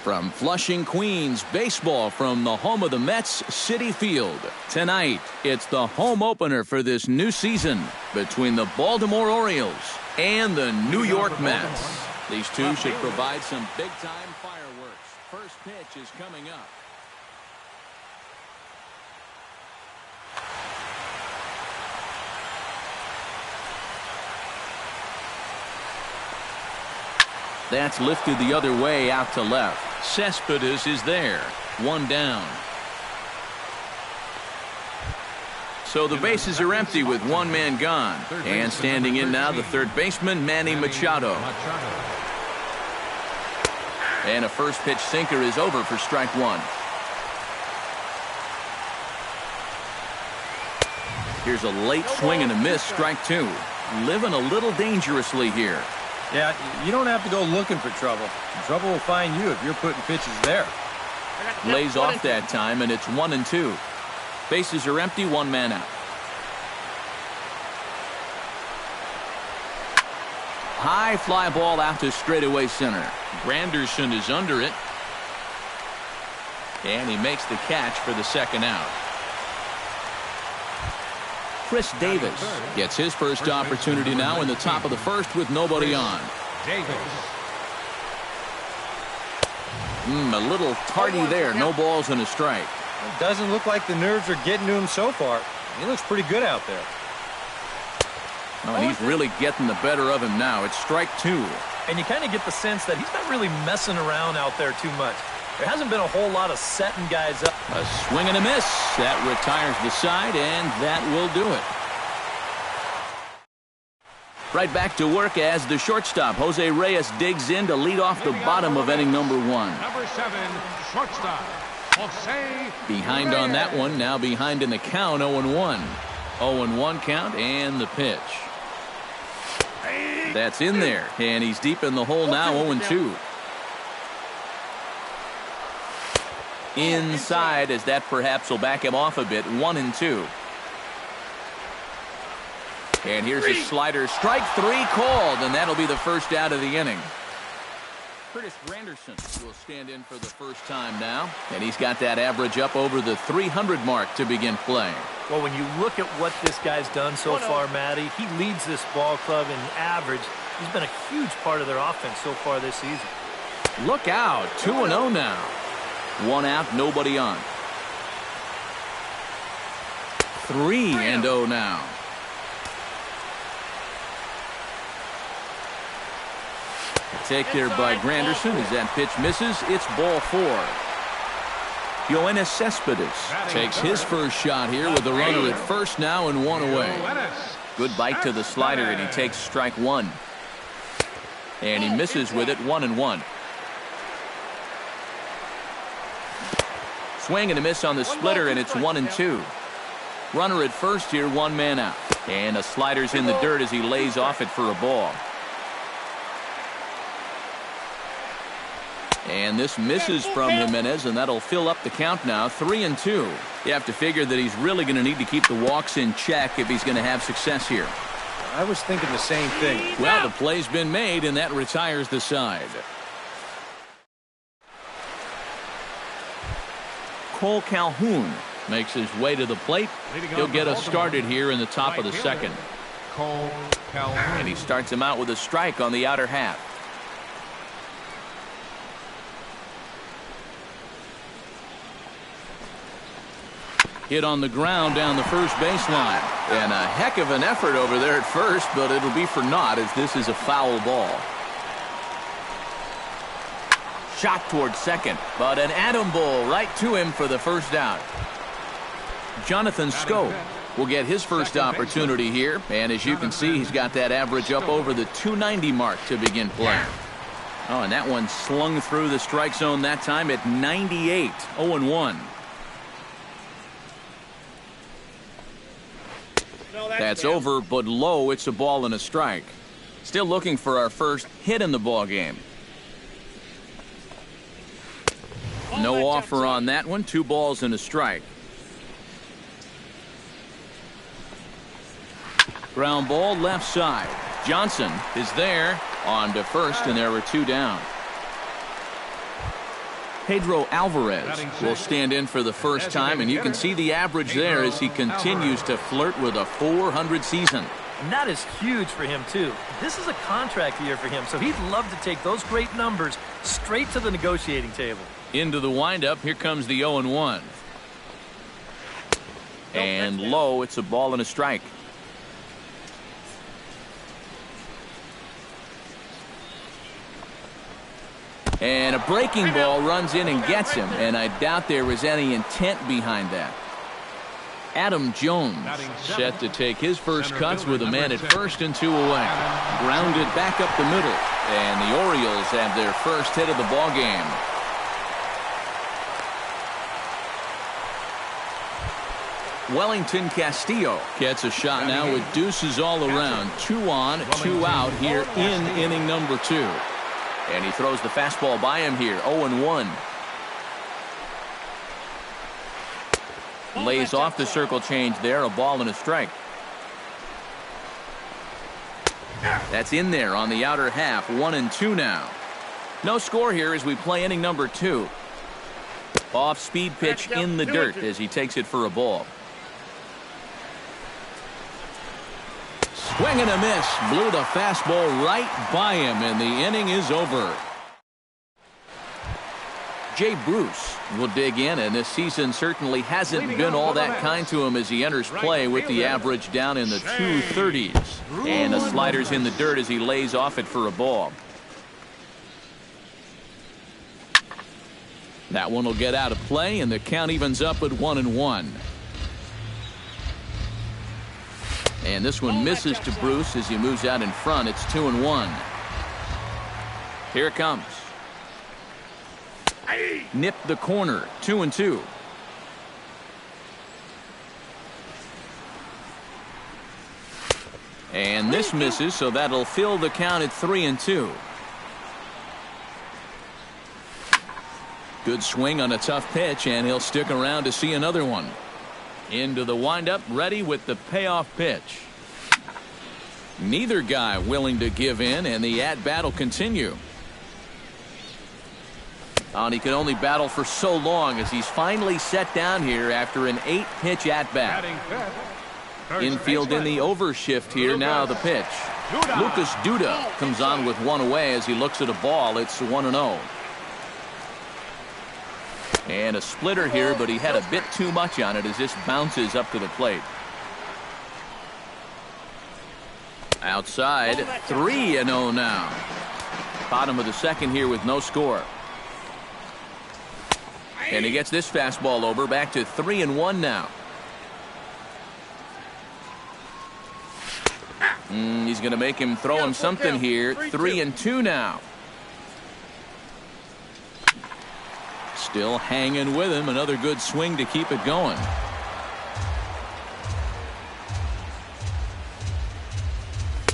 From Flushing, Queens, baseball from the home of the Mets, Citi Field. Tonight, it's the home opener for this new season between the Baltimore Orioles and the New York Mets. These two should provide some big-time fireworks. First pitch is coming up. That's lifted the other way out to left. Cespedes is there. One down. So the bases are empty with one man gone. And standing in now, the third baseman, Manny Machado. And a first pitch sinker is over for strike one. Here's a late swing and a miss, strike two. Living a little dangerously here. Yeah, you don't have to go looking for trouble. Trouble will find you if you're putting pitches there. Lays off that time, and it's 1-2. Bases are empty, one man out. High fly ball out to straightaway center. Granderson is under it. And he makes the catch for the second out. Chris Davis gets his first opportunity now in the top of the first with nobody on. A little tardy there. No balls and a strike. It doesn't look like the nerves are getting to him so far. He looks pretty good out there. Oh, and he's really getting the better of him now. It's strike two. And you kind of get the sense that he's not really messing around out there too much. There hasn't been a whole lot of setting guys up. A swing and a miss. That retires the side, and that will do it. Right back to work as the shortstop, Jose Reyes, digs in to lead off the bottom of inning number one. Number 7, shortstop, Jose Behind on that one, now behind in the count, 0-1. 0-1 count, and the pitch. That's in there, and he's deep in the hole now, 0-2. Inside, as that perhaps will back him off a bit, 1-2. And here's a slider, strike three called, and that'll be the first out of the inning. Curtis Granderson will stand in for the first time now, and he's got that average up over the 300 mark to begin play. Well, when you look at what this guy's done so far, Matty, he leads this ball club in average. He's been a huge part of their offense so far this season. Look out, 2-0 now. One out, nobody on. 3-0 now. Take there by Granderson as that pitch misses. It's ball four. Yoenis Cespedes takes his first shot here with the runner at first now and one away. Good bite to the slider, and he takes strike one. And he misses with it, 1-1. Swing and a miss on the splitter, and it's 1-2. Runner at first here, one man out. And a slider's in the dirt as he lays off it for a ball. And this misses from Jimenez, and that'll fill up the count now, 3-2. You have to figure that he's really going to need to keep the walks in check if he's going to have success here. I was thinking the same thing. Well, the play's been made, and that retires the side. Cole Calhoun makes his way to the plate. He'll get us started here in the top of the second. Cole Calhoun. And he starts him out with a strike on the outer half. Hit on the ground down the first baseline. And a heck of an effort over there at first, but it'll be for naught as this is a foul ball. Shot towards second, but an atom ball right to him for the first out. Jonathan Scope will get his first opportunity here, and as you can see, he's got that average up over the 290 mark to begin playing. Oh, and that one slung through the strike zone that time at 98, 0-1. That's over, but low. It's a ball and a strike. Still looking for our first hit in the ball game. No offer on that one. 2 balls and a strike. Ground ball left side. Johnson is there on to first, and there were 2 down. Pedro Alvarez will stand in for the first time, and you can see the average there as he continues to flirt with a .400 season. And that is huge for him, too. This is a contract year for him, so he'd love to take those great numbers straight to the negotiating table. Into the windup, here comes the 0-1. And low, it's a ball and a strike. And a breaking ball runs in and gets him, and I doubt there was any intent behind that. Adam Jones set to take his first cuts with a man at first and 2 away. Grounded back up the middle, and the Orioles have their first hit of the ball game. Wellington Castillo gets a shot now with deuces all around. 2 on, 2 out here in inning number 2. And he throws the fastball by him here, 0-1. Lays off the circle change there, a ball and a strike. That's in there on the outer half, 1-2 now. No score here as we play inning number 2. Off speed pitch in the dirt as he takes it for a ball. Swing and a miss. Blew the fastball right by him, and the inning is over. Jay Bruce will dig in, and this season certainly hasn't been all that kind to him as he enters play with the average down in the 230s. And the slider's in the dirt as he lays off it for a ball. That one will get out of play, and the count evens up at 1-1. And this one misses to Bruce as he moves out in front. It's 2-1. Here it comes. Nip the corner. 2-2. And this misses, so that'll fill the count at 3-2. Good swing on a tough pitch, and he'll stick around to see another one. Into the windup, ready with the payoff pitch. Neither guy willing to give in, and the at-bat will continue. And he can only battle for so long as he's finally set down here after an 8-pitch at-bat. Infield in the overshift here. Now the pitch. Lucas Duda comes on with 1 away as he looks at a ball. It's 1-0. And a splitter here, but he had a bit too much on it as this bounces up to the plate. Outside, 3-0 now. Bottom of the second here with no score. And he gets this fastball over, back to 3-1 now. He's going to make him throw him something here. 3-2 now. Still hanging with him. Another good swing to keep it going.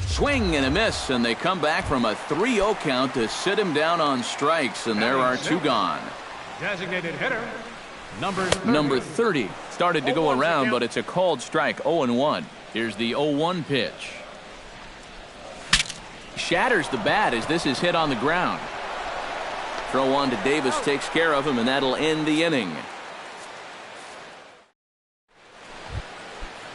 Swing and a miss, and they come back from a 3-0 count to sit him down on strikes, and there are 2 gone. Designated hitter, Number 30 started to go around, but it's a called strike. 0-1. Here's the 0-1 pitch. Shatters the bat as this is hit on the ground. Throw on to Davis takes care of him, and that'll end the inning.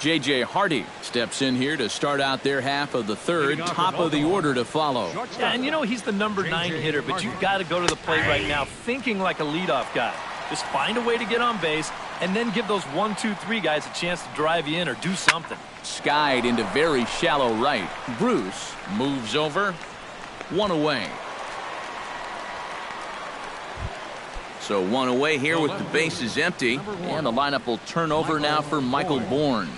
J.J. Hardy steps in here to start out their half of the third. Top of the order to follow. Yeah, and you know he's the number 9 hitter, but you've got to go to the plate right now thinking like a leadoff guy. Just find a way to get on base and then give those 1, 2, 3 guys a chance to drive you in or do something. Skied into very shallow right. Bruce moves over. 1 away. So 1 away here with the bases empty, and the lineup will turn over now for Michael Bourne.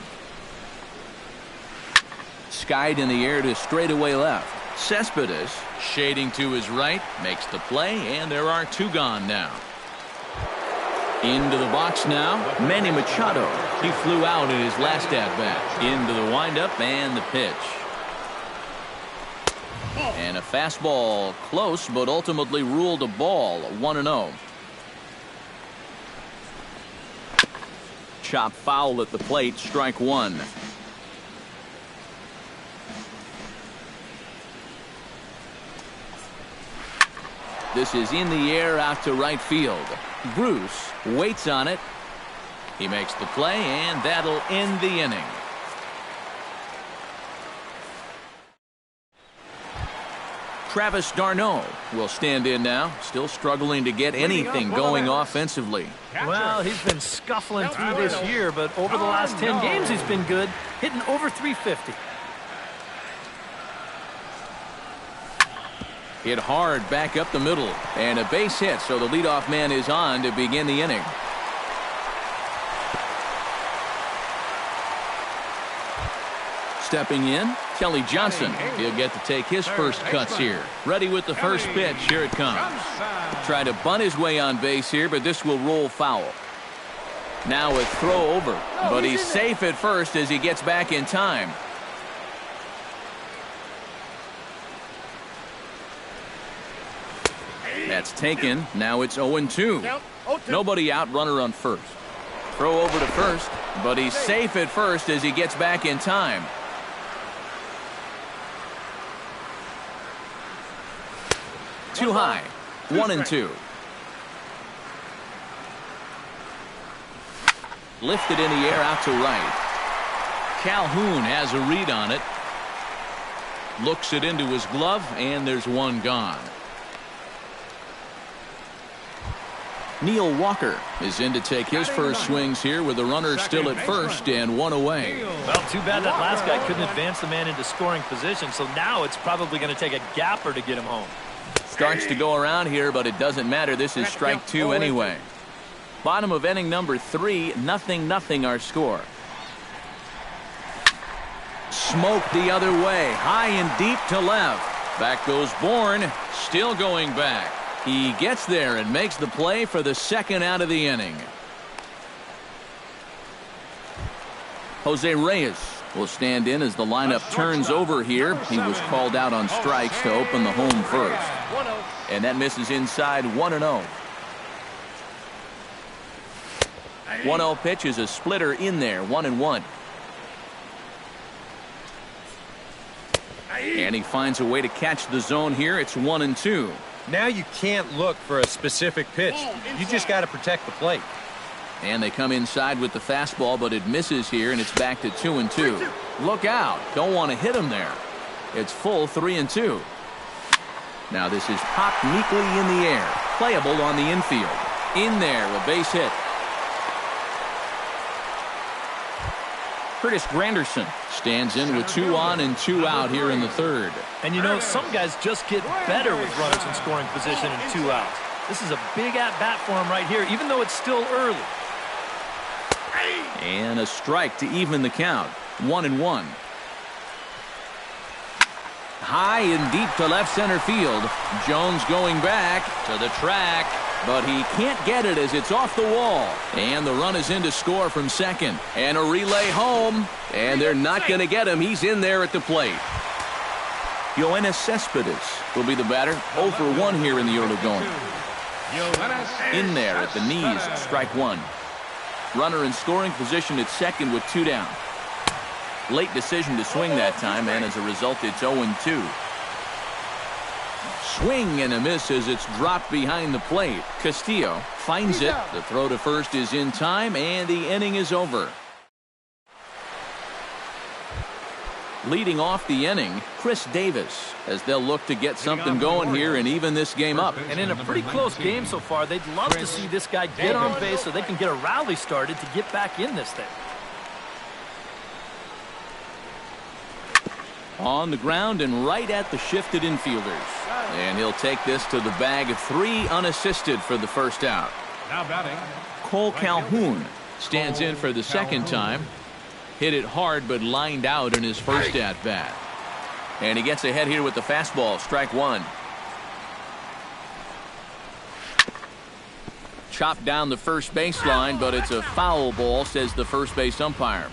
Skied in the air to straightaway left. Cespedes shading to his right, makes the play, and there are 2 gone now. Into the box now, Manny Machado. He flew out in his last at-bat. Into the windup and the pitch. And a fastball close, but ultimately ruled a ball. 1-0. Chop foul at the plate, strike 1. This is in the air out to right field. Bruce waits on it. He makes the play, and that'll end the inning. Travis d'Arnaud will stand in now, still struggling to get anything going offensively. Well, he's been scuffling through this year, but over the last 10 games he's been good, hitting over .350. Hit hard back up the middle, and a base hit, so the leadoff man is on to begin the inning. Stepping in, Kelly Johnson. He'll get to take his first cuts here. Ready with the first pitch. Here it comes. Try to bunt his way on base here, but this will roll foul. Now a throw over, but he's safe at first as he gets back in time. That's taken. Now it's 0-2. Nobody out, runner on first. Throw over to first, but he's safe at first as he gets back in time. Too high. 1-2. Lifted in the air out to right. Calhoun has a read on it. Looks it into his glove, and there's 1 gone. Neil Walker is in to take his first swings here with the runner still at first and 1 away. Well, too bad that last guy couldn't advance the man into scoring position, so now it's probably going to take a gapper to get him home. Starts to go around here, but it doesn't matter. This is strike 2 anyway. Bottom of inning number 3, 0-0 our score. Smoked the other way, high and deep to left. Back goes Bourne, still going back. He gets there and makes the play for the second out of the inning. Jose Reyes will stand in as the lineup turns over here. He was called out on strikes to open the home first. And that misses inside. 1-0. 1-0 pitch is a splitter in there. 1-1. And he finds a way to catch the zone here. It's 1-2. Now you can't look for a specific pitch. You just got to protect the plate. And they come inside with the fastball, but it misses here, and it's back to 2-2. Look out. Don't want to hit him there. It's full 3-2. Now this is popped meekly in the air. Playable on the infield. In there, a base hit. Curtis Granderson stands in with 2 on and 2 out here in the third. And you know, some guys just get better with runners in scoring position and 2 outs. This is a big at-bat for him right here, even though it's still early. And a strike to even the count. 1-1. High and deep to left center field. Jones going back to the track. but he can't get it as it's off the wall. And the run is in to score from second. And a relay home, and they're not going to get him. He's in there at the plate. Yoenis Cespedes will be the batter. 0 for 1 here in the early going. In there at the knees, strike one. Runner in scoring position at second with 2 down. Late decision to swing that time, and as a result, it's 0-2. Swing and a miss as it's dropped behind the plate. Castillo finds it. The throw to first is in time, and the inning is over. Leading off the inning, Chris Davis, as they'll look to get something going here and even this game up. And in a pretty close game so far, they'd love to see this guy get on base so they can get a rally started to get back in this thing. On the ground and right at the shifted infielders. And he'll take this to the bag of 3 unassisted for the first out. Now batting, Cole Calhoun stands in for the second time. Hit it hard but lined out in his first at-bat. And he gets ahead here with the fastball, strike one. Chopped down the first baseline, but it's a foul ball, says the first base umpire.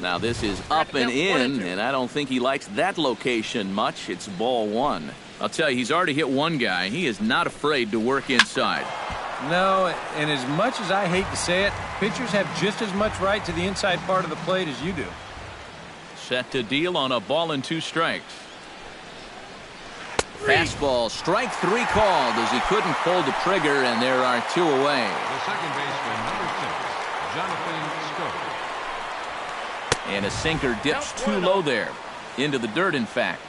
Now this is up and in, and I don't think he likes that location much. It's ball one. I'll tell you, he's already hit one guy. He is not afraid to work inside. No, and as much as I hate to say it, pitchers have just as much right to the inside part of the plate as you do. Set to deal on a ball and 2 strikes. Fastball, strike 3 called as he couldn't pull the trigger, and there are 2 away. the second baseman, number 6, Jonathan Schoen. And a sinker dips too low there. Into the dirt, in fact.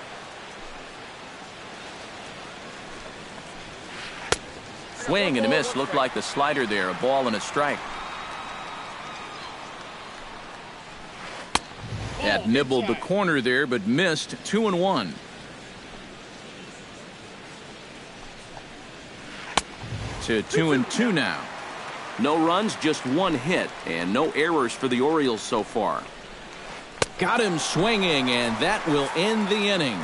Swing and a miss. Looked like the slider there. A ball and a strike. That nibbled the corner there, but missed. 2-1. To 2-2 now. No runs, just 1 hit, and no errors for the Orioles so far. Got him swinging, and that will end the inning.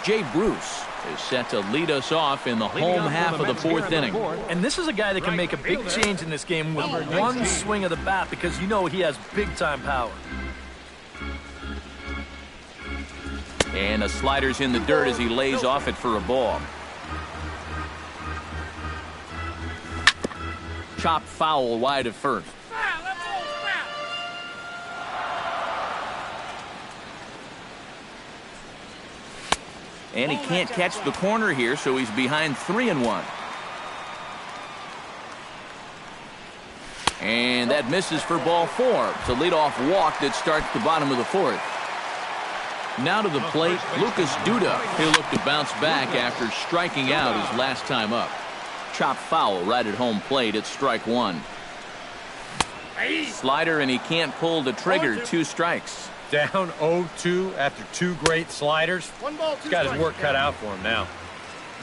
Jay Bruce is set to lead us off in the home half of the 4th inning. And this is a guy that can make a big change in this game with one swing of the bat, because you know he has big-time power. And a slider's in the dirt as he lays off it for a ball. Chop foul wide of first. And he can't catch the corner here, so he's behind 3-1. And that misses for ball 4. It's a leadoff walk that starts the bottom of the 4th. Now to the plate, Lucas Duda. He'll look to bounce back after striking out his last time up. Chop foul right at home plate. It's strike 1. Slider, and he can't pull the trigger. 2 strikes. Down 0-2 after 2 great sliders. He's got his work cut out for him now.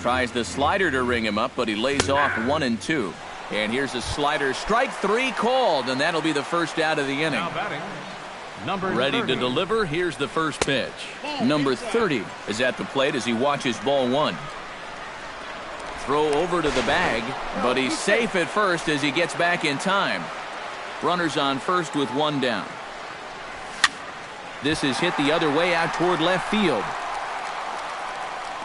Tries the slider to ring him up, but he lays off 1-2. And here's a slider. Strike 3 called, and that'll be the first out of the inning. Now batting, number Ready 30. to deliver. Here's the first pitch. Number 30 is at the plate as he watches ball 1. Throw over to the bag, but he's safe at first as he gets back in time. Runners on first with 1 down. This is hit the other way out toward left field.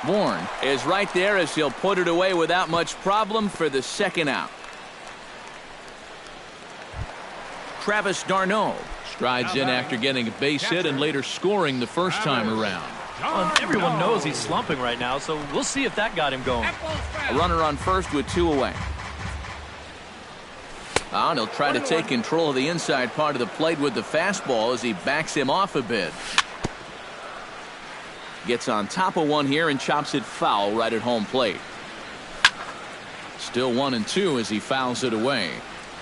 Bourne is right there as he'll put it away without much problem for the second out. Travis d'Arnaud strides in after getting a base hit and later scoring the first time around. Well, everyone knows he's slumping right now, so we'll see if that got him going. A runner on first with 2 away. And he'll try to take control of the inside part of the plate with the fastball as he backs him off a bit. Gets on top of one here and chops it foul right at home plate. Still 1-2 as he fouls it away.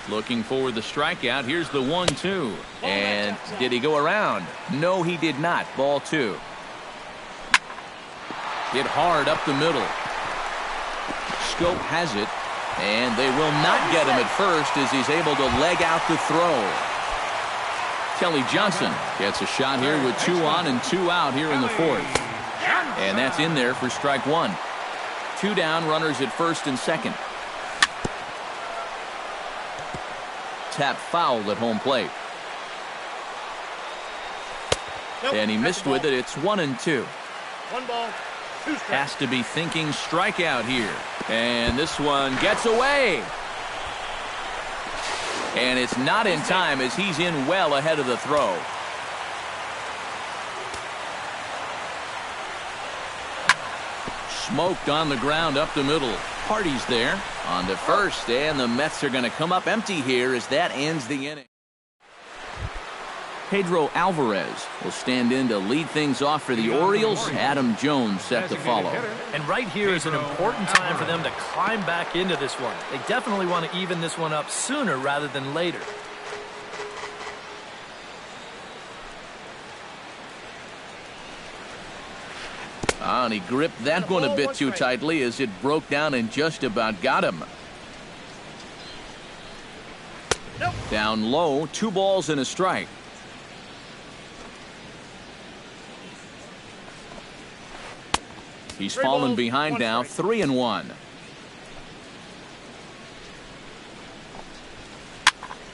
Looking for the strikeout. Here's the 1-2. And did he go around? No, he did not. Ball 2. Hit hard up the middle. Scope has it. And they will not get him at first as he's able to leg out the throw. Kelly Johnson gets a shot here with 2 on and 2 out here in the 4th. And that's in there for strike 1. 2 down, runners at first and second. Tap foul at home plate. And he missed with it. It's 1-2. 1 ball, 2 strikes. Has to be thinking strikeout here. And this one gets away. And it's not in time as he's in well ahead of the throw. Smoked on the ground up the middle. Hardy's there on to first, and the Mets are going to come up empty here as that ends the inning. Pedro Alvarez will stand in to lead things off for the Orioles. Adam Jones set to follow. And right here is an important time for them to climb back into this one. They definitely want to even this one up sooner rather than later. And he gripped that one a bit too tightly as it broke down and just about got him. Down low, 2 balls and a strike. He's fallen behind now, 3-1.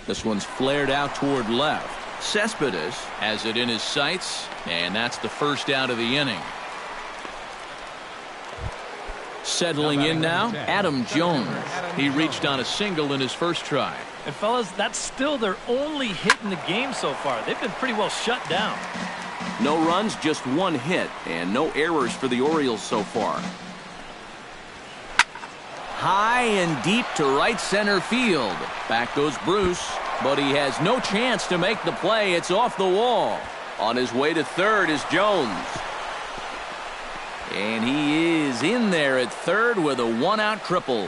This one's flared out toward left. Cespedes has it in his sights, and that's the first out of the inning. Settling in now, Adam Jones. He reached on a single in his first try. And fellas, that's still their only hit in the game so far. They've been pretty well shut down. No runs, just 1 hit, and no errors for the Orioles so far. High and deep to right center field. Back goes Bruce, but he has no chance to make the play. It's off the wall. On his way to third is Jones. And he is in there at third with a 1-out triple.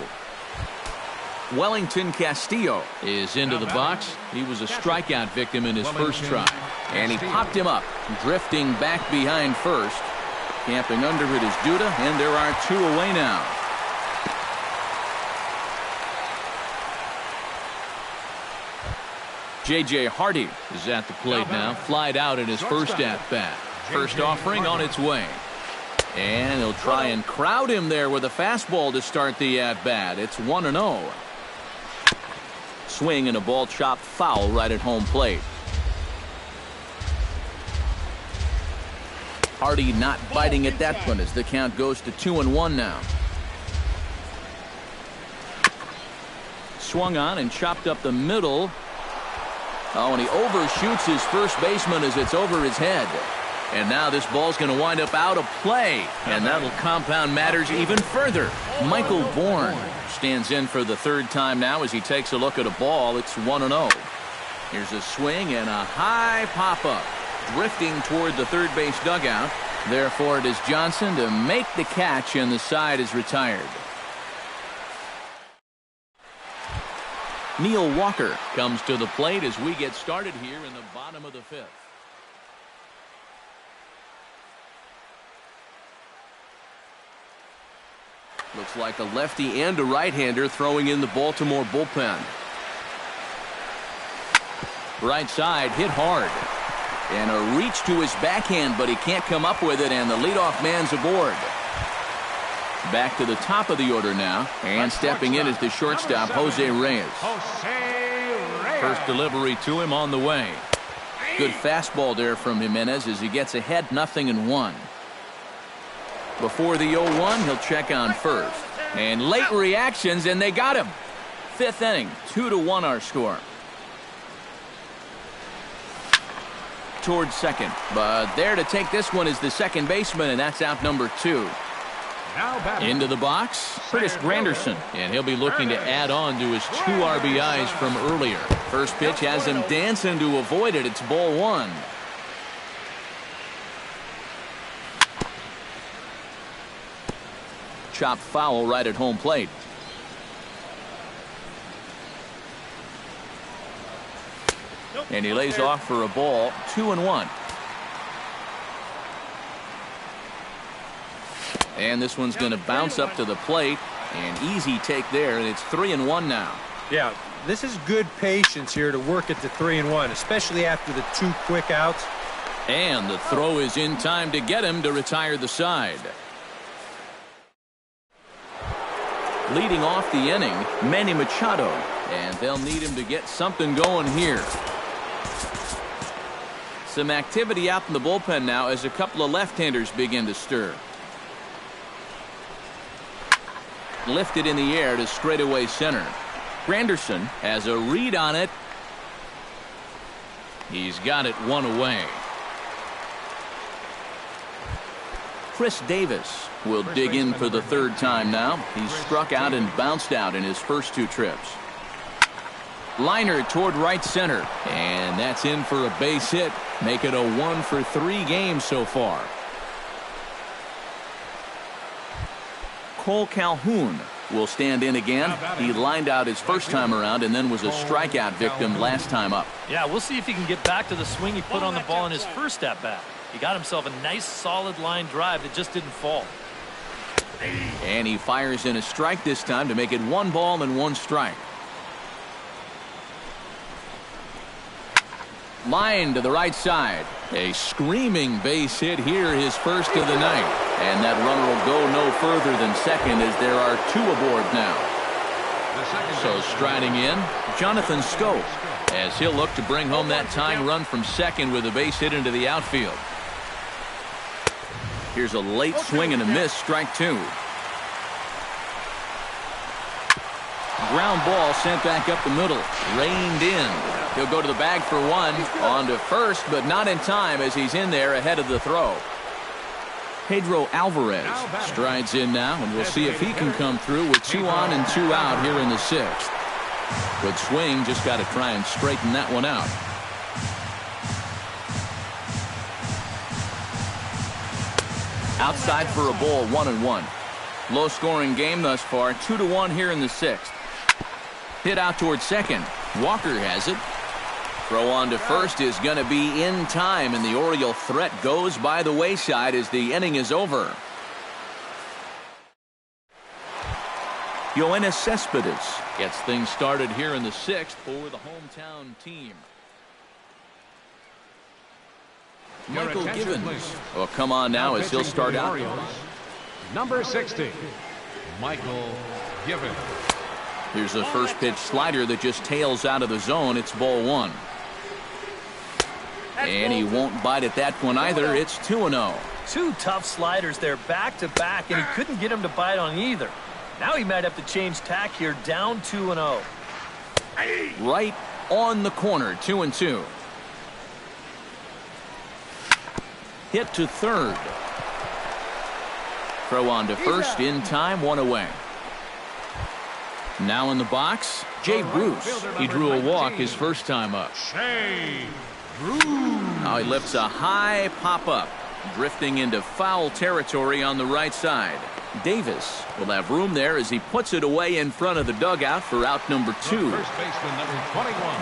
Wellington Castillo is into the box. He was a strikeout victim in his first try. And he popped him up, drifting back behind first. Camping under it is Duda, and there are 2 away now. J.J. Hardy is at the plate now. Flied out in his first at-bat. First offering on its way. And he'll try and crowd him there with a fastball to start the at-bat. It's 1-0. Swing and a ball chopped foul right at home plate. Hardy not biting at that one as the count goes to 2-1 now. Swung on and chopped up the middle. Oh, and he overshoots his first baseman as it's over his head. And now this ball's going to wind up out of play. And that'll compound matters even further. Michael Bourne stands in for the 3rd time now as he takes a look at a ball. It's 1-0. Here's a swing and a high pop-up. Drifting toward the third base dugout. Therefore, it is Johnson to make the catch, and the side is retired. Neil Walker comes to the plate as we get started here in the bottom of the 5th. Looks like a lefty and a right-hander throwing in the Baltimore bullpen. Right side hit hard. And a reach to his backhand, but he can't come up with it, and the leadoff man's aboard. Back to the top of the order now, and stepping in is the shortstop, Jose Reyes. First delivery to him on the way. Good fastball there from Jimenez as he gets ahead 0-1. Before the 0-1, he'll check on first. And late reactions, and they got him. 5th inning, 2-1 our score. Towards second, but there to take this one is the second baseman, and that's out number 2. Into the box, Curtis Granderson, and he'll be looking to add on to his 2 RBIs from earlier. First pitch has him dancing to avoid it. It's ball 1. Chop foul right at home plate. And he lays off for a ball. 2-1. And this one's going to bounce up to the plate. An easy take there, and it's 3-1 now. Yeah, this is good patience here to work at the 3-1, especially after the 2 quick outs. And the throw is in time to get him to retire the side. Leading off the inning, Manny Machado, and they'll need him to get something going here. Some activity out in the bullpen now as a couple of left-handers begin to stir. Lifted in the air to straightaway center. Granderson has a read on it. He's got it 1 away. Chris Davis will dig in for the 3rd time now. He's struck out and bounced out in his first 2 trips. Liner toward right center, and that's in for a base hit. Make it a 1-for-3 game so far. Cole Calhoun will stand in again. He lined out his first time around and then was a strikeout victim last time up. Yeah, we'll see if he can get back to the swing he put on the ball in his first at-bat. He got himself a nice solid line drive that just didn't fall. And he fires in a strike this time to make it 1 ball and 1 strike. Line to the right side. A screaming base hit here, his first of the night. And that runner will go no further than second as there are 2 aboard now. So striding in, Jonathan Scope, as he'll look to bring home that tying run from second with a base hit into the outfield. Here's a late swing and a miss, strike 2. Ground ball sent back up the middle, reined in. He'll go to the bag for 1, on to first, but not in time as he's in there ahead of the throw. Pedro Alvarez strides in now, and we'll see if he can come through with 2 on and 2 out here in the 6th. Good swing, just got to try and straighten that one out. Outside for a ball, 1-1. Low scoring game thus far, 2-1 here in the 6th. Hit out towards second. Walker has it. Throw on to first is going to be in time, and the Oriole threat goes by the wayside as the inning is over. Yoenis Cespedes gets things started here in the 6th for the hometown team. Michael Givens will come on now as he'll start out. Number 60, Michael Givens. Here's a first pitch slider that just tails out of the zone. It's ball 1. And he won't bite at that one either. It's 2-0. 2 tough sliders there back to back, and he couldn't get him to bite on either. Now he might have to change tack here, down 2-0. Right on the corner, 2-2. Hit to third. Throw on to first, in time, 1 away. Now in the box, Jay Bruce. He drew a walk his first time up. Now he lifts a high pop-up, drifting into foul territory on the right side. Davis will have room there as he puts it away in front of the dugout for out number 2.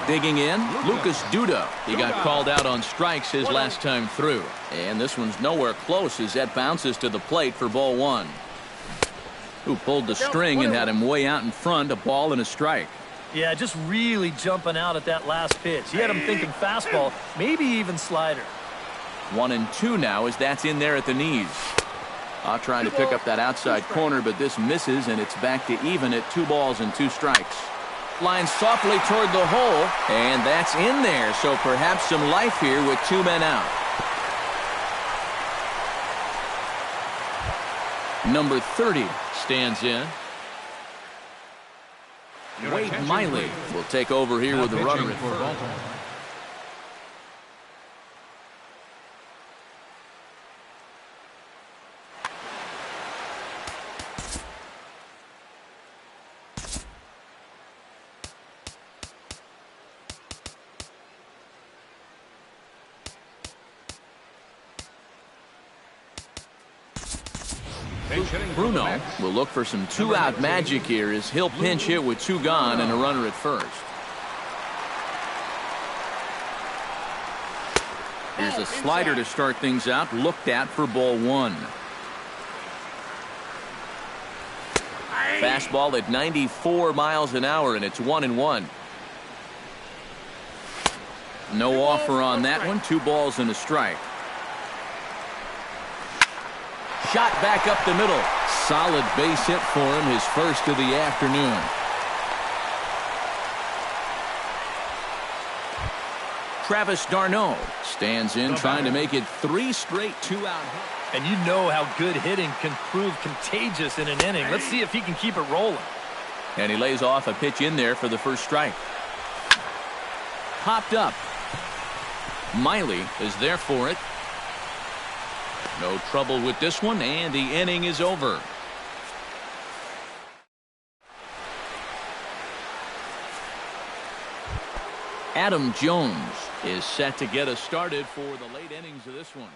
Digging in, Lucas Duda. He got called out on strikes his last time through. And this one's nowhere close as that bounces to the plate for ball 1. Who pulled the string and had him way out in front, a ball and a strike. Yeah, just really jumping out at that last pitch. He had him thinking fastball, maybe even slider. 1-2 now as that's in there at the knees. Trying to pick up that outside corner, but this misses, and it's back to even at 2 balls and 2 strikes. Line softly toward the hole, and that's in there, so perhaps some life here with 2 men out. Number 30 stands in. Wade Miley will take over here with the runner at first. Bruno will look for some 2-out magic here as he'll pinch hit with 2 gone and a runner at first. Here's a slider to start things out, looked at for ball 1. Fastball at 94 miles an hour, and it's 1-1. No offer on that one. 2 balls and a strike. Shot back up the middle. Solid base hit for him, his first of the afternoon. Travis d'Arnaud stands in, trying to make it 3 straight 2-out hits. And you know how good hitting can prove contagious in an inning. Let's see if he can keep it rolling. And he lays off a pitch in there for the first strike. Popped up. Miley is there for it. No trouble with this one, and the inning is over. Adam Jones is set to get us started for the late innings of this one.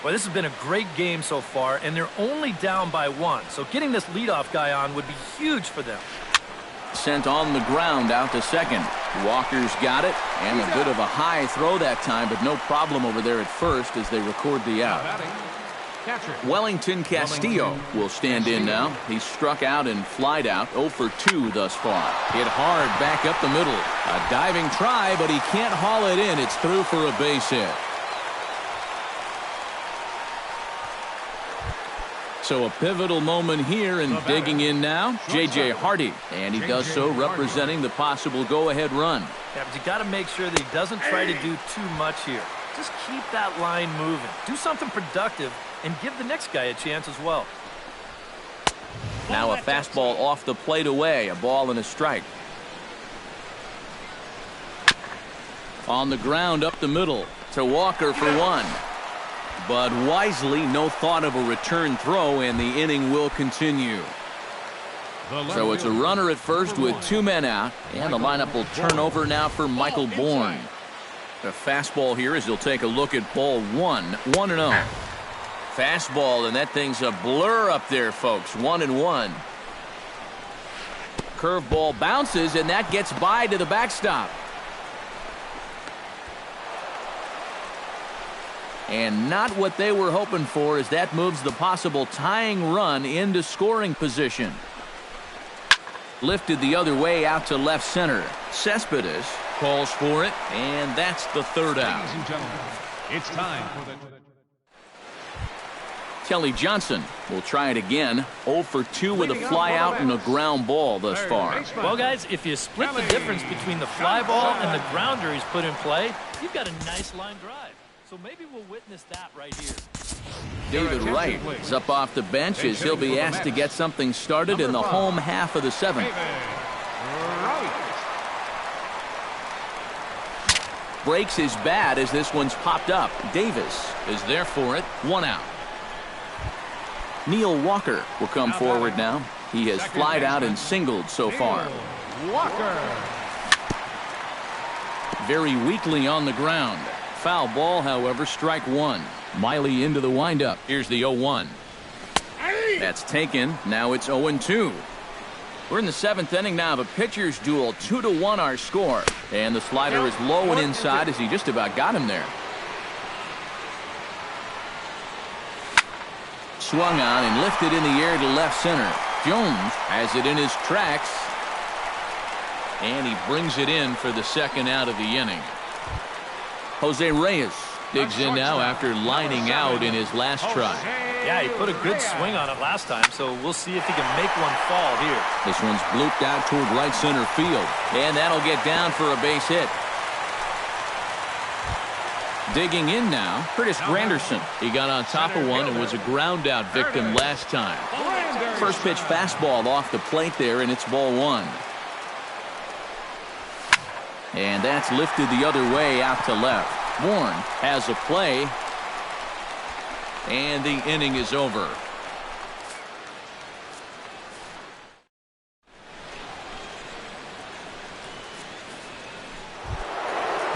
Well, this has been a great game so far, and they're only down by 1. So getting this leadoff guy on would be huge for them. Sent on the ground out to second. Walker's got it, and a bit of a high throw that time, but no problem over there at first as they record the out. Wellington Castillo will stand in now. He's struck out and flied out, 0 for 2 thus far. Hit hard back up the middle. A diving try, but he can't haul it in. It's through for a base hit. So a pivotal moment here, and digging in now, J.J. Hardy. And he does so representing the possible go-ahead run. Yeah, but you got to make sure that he doesn't try to do too much here. Just keep that line moving. Do something productive and give the next guy a chance as well. Now a fastball off the plate away. A ball and a strike. On the ground up the middle to Walker for 1. But wisely, no thought of a return throw, and the inning will continue. So it's a runner at first with 2 men out, and the lineup will turn over now for Michael Bourne. The fastball here as he'll take a look at ball 1, 1-0. Fastball, and that thing's a blur up there, folks. 1-1. Curveball bounces, and that gets by to the backstop. And not what they were hoping for, as that moves the possible tying run into scoring position. Lifted the other way out to left center. Cespedes calls for it, and that's the third out. Ladies and gentlemen, it's time for the... Kelly Johnson will try it again. 0 for 2 with a fly out and a ground ball thus far. Well, guys, if you split the difference between the fly ball and the grounder he's put in play, you've got a nice line drive. So maybe we'll witness that right here. David Wright is up off the bench as he'll be asked to get something started in the home half of the 7th. Breaks his bat as this one's popped up. Davis is there for it. 1 out. Neil Walker will come forward now. He has flied out and singled so far. Walker. Very weakly on the ground. Foul ball, however, strike 1. Miley into the windup. Here's the 0-1. That's taken. Now it's 0-2. We're in the 7th inning now of a pitcher's duel. 2-1 our score. And the slider is low and inside as he just about got him there. Swung on and lifted in the air to left center. Jones has it in his tracks. And he brings it in for the 2nd out of the inning. Jose Reyes digs in now after lining out in his last try. Yeah, he put a good swing on it last time, so we'll see if he can make one fall here. This one's blooped out toward right center field, and that'll get down for a base hit. Digging in now, Curtis Granderson. He got on top of one and was a ground out victim last time. First pitch fastball off the plate there, and it's ball 1. And that's lifted the other way out to left. Bourne has a play. And the inning is over.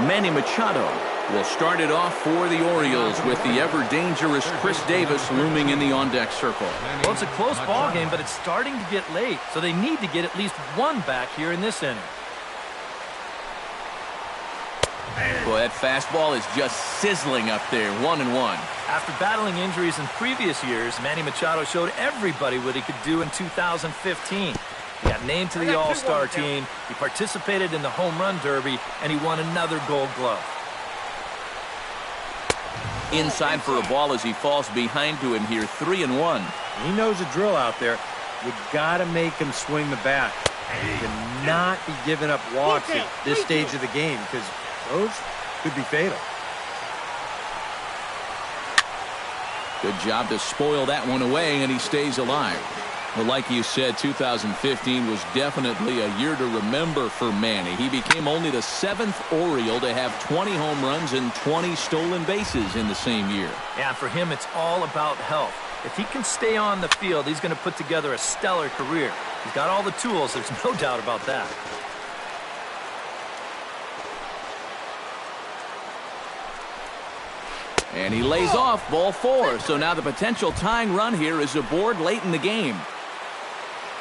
Manny Machado will start it off for the Orioles with the ever-dangerous Chris Davis looming in the on-deck circle. Well, it's a close ball game, but it's starting to get late, so they need to get at least 1 back here in this inning. Boy, that fastball is just sizzling up there. 1-1. After battling injuries in previous years, Manny Machado showed everybody what he could do in 2015. He got named to the All-Star team, he participated in the Home Run Derby, and he won another Gold Glove. Inside for a ball as he falls behind to him here. 3-1. He knows the drill out there. You got to make him swing the bat. You cannot be giving up walks at this stage of the game, because those could be fatal. Good job to spoil that one away, and he stays alive. Well, like you said, 2015 was definitely a year to remember for Manny. He became only the 7th Oriole to have 20 home runs and 20 stolen bases in the same year. Yeah, for him, it's all about health. If he can stay on the field, he's going to put together a stellar career. He's got all the tools. There's no doubt about that. And he lays off ball 4. So now the potential tying run here is aboard late in the game.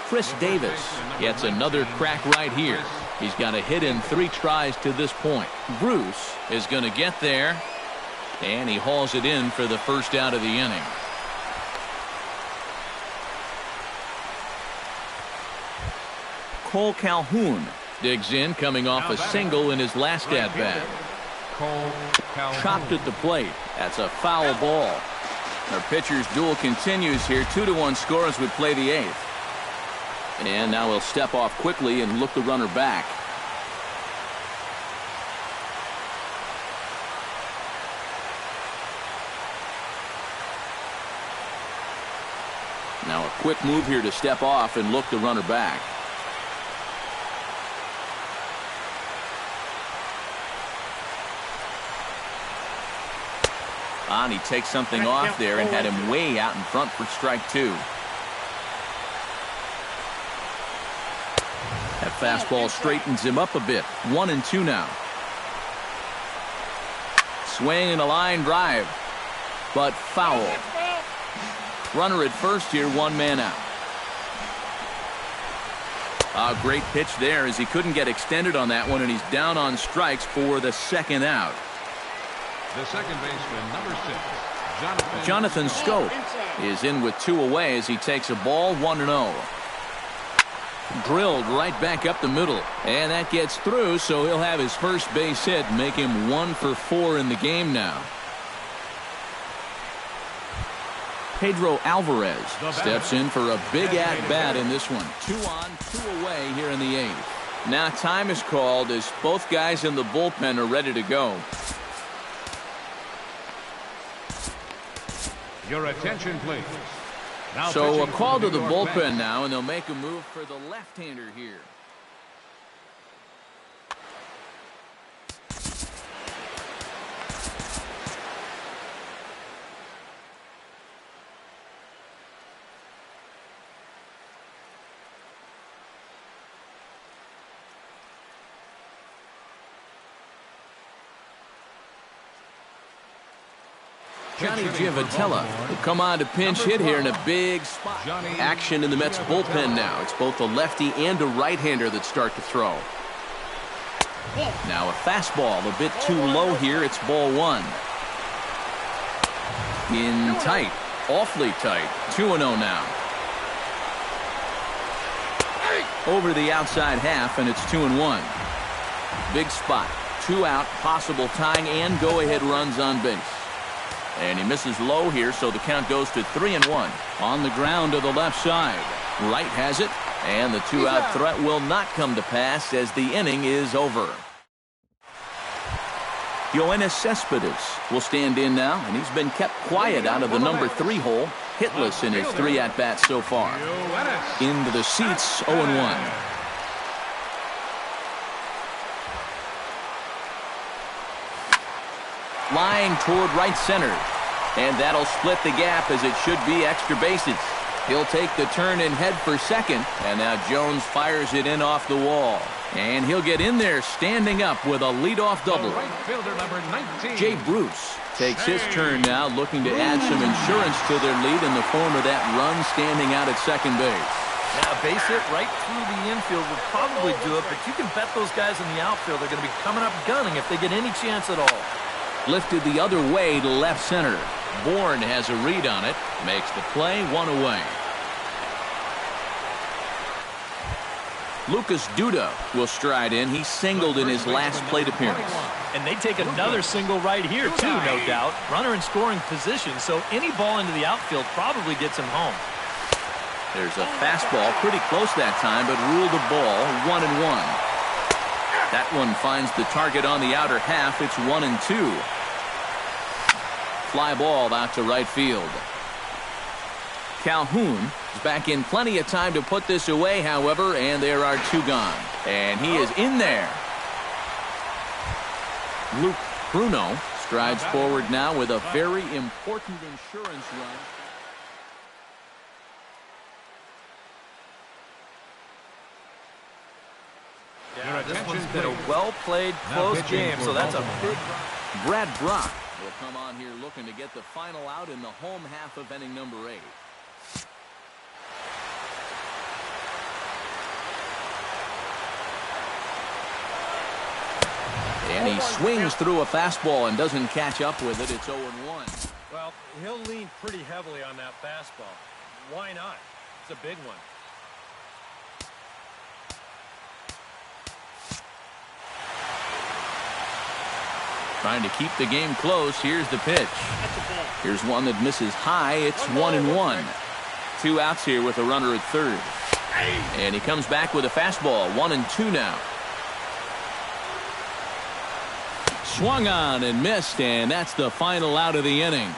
Chris Davis gets another crack right here. He's got a hit in 3 tries to this point. Bruce is going to get there. And he hauls it in for the first out of the inning. Cole Calhoun digs in, coming off a single in his last at-bat. Chopped at the plate. That's a foul ball. Our pitcher's duel continues here. 2-1 score as we play the 8th. And now he'll step off quickly and look the runner back. Now a quick move here to step off and look the runner back. And he takes something off there and had him way out in front for strike 2. That fastball straightens him up a bit. 1-2 now. Swing and a line drive, but foul. Runner at first here, 1 man out. A great pitch there as he couldn't get extended on that one, and he's down on strikes for the 2nd out. The second baseman, number 6, Jonathan Scope is in with 2 away as he takes a ball, 1-0. Drilled right back up the middle, and that gets through, so he'll have his first base hit, make him 1 for 4 in the game now. Pedro Alvarez steps in for a big at-bat in this one. 2 on, 2 away here in the 8th. Now time is called as both guys in the bullpen are ready to go. Your attention, please. Now So a pitching call for to the New York bullpen Mets. now, and they'll make a move for the left-hander here. Johnny Giavotella will come on to pinch hit here in a big spot. Action in the Mets bullpen now. It's both a lefty and a right-hander that start to throw. Now a fastball a bit too low here. It's ball 1. In tight. Awfully tight. 2-0 now. Over the outside half, and it's 2-1. Big spot. 2 out. Possible tying and go-ahead runs on base. And he misses low here, so the count goes to 3-1. On the ground to the left side. Wright has it, and the 2-out threat will not come to pass as the inning is over. Yoenis Cespedes will stand in now, and he's been kept quiet out of the number 3 hole. Hitless in his 3 at-bats so far. Into the seats, 0-1. Flying toward right center. And that'll split the gap as it should be extra bases. He'll take the turn and head for second. And now Jones fires it in off the wall. And he'll get in there standing up with a leadoff double. Right fielder number 19. Jay Bruce takes his turn now, looking to add some insurance to their lead in the form of that run standing out at second base. Now, a base hit right through the infield would probably do it, but you can bet those guys in the outfield are going to be coming up gunning if they get any chance at all. Lifted the other way to left center. Bourne has a read on it. Makes the play, 1 away. Lucas Duda will stride in. He singled in his last plate appearance. And they take another single right here, too, no doubt. Runner in scoring position, so any ball into the outfield probably gets him home. There's a fastball pretty close that time, but ruled a ball, 1-1. That one finds the target on the outer half. It's 1-2. Fly ball out to right field. Calhoun is back in plenty of time to put this away, however, and there are 2 gone. And he is in there. Luke Bruno strides forward now with a very important insurance run. Yeah, this one's been a well-played, close game, so that's a big... Brad Brock will come on here looking to get the final out in the home half of inning number 8. And he swings through a fastball and doesn't catch up with it. It's 0-1. Well, he'll lean pretty heavily on that fastball. Why not? It's a big one. Trying to keep the game close. Here's the pitch. Here's one that misses high. It's 1-1. 2 outs here with a runner at third. And he comes back with a fastball. 1-2 now. Swung on and missed, and that's the final out of the inning.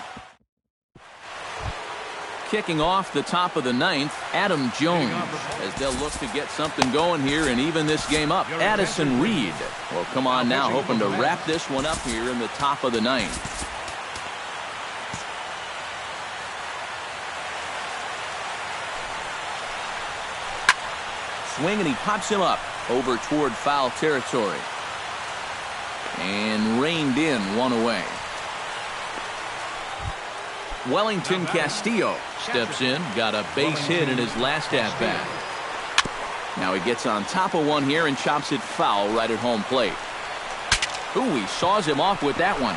Kicking off the top of the 9th, Adam Jones, as they'll look to get something going here and even this game up. Addison Reed will come on now, hoping to wrap this one up here in the top of the 9th. Swing, and he pops him up over toward foul territory. And reined in, one away. Wellington Castillo steps in, got a base hit in his last at-bat. Now he gets on top of one here and chops it foul right at home plate. Ooh, he saws him off with that one.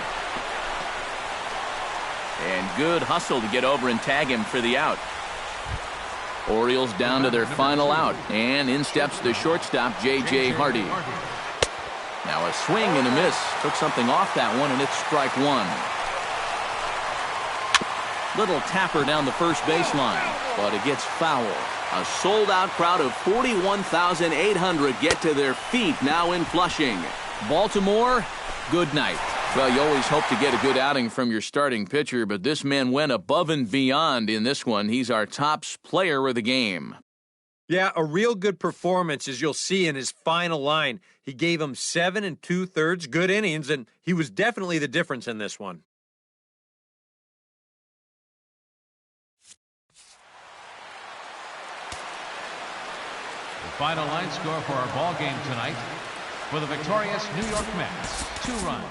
And good hustle to get over and tag him for the out. Orioles down to their final out, and in steps the shortstop, J.J. Hardy. Now a swing and a miss. Took something off that one, and it's strike one. Little tapper down the first baseline, but it gets foul. A sold-out crowd of 41,800 get to their feet now in Flushing. Baltimore, good night. Well, you always hope to get a good outing from your starting pitcher, but this man went above and beyond in this one. He's our top player of the game. Yeah, a real good performance, as you'll see in his final line. He gave him 7 2/3 good innings, and he was definitely the difference in this one. The final line score for our ball game tonight. For the victorious New York Mets, 2 runs.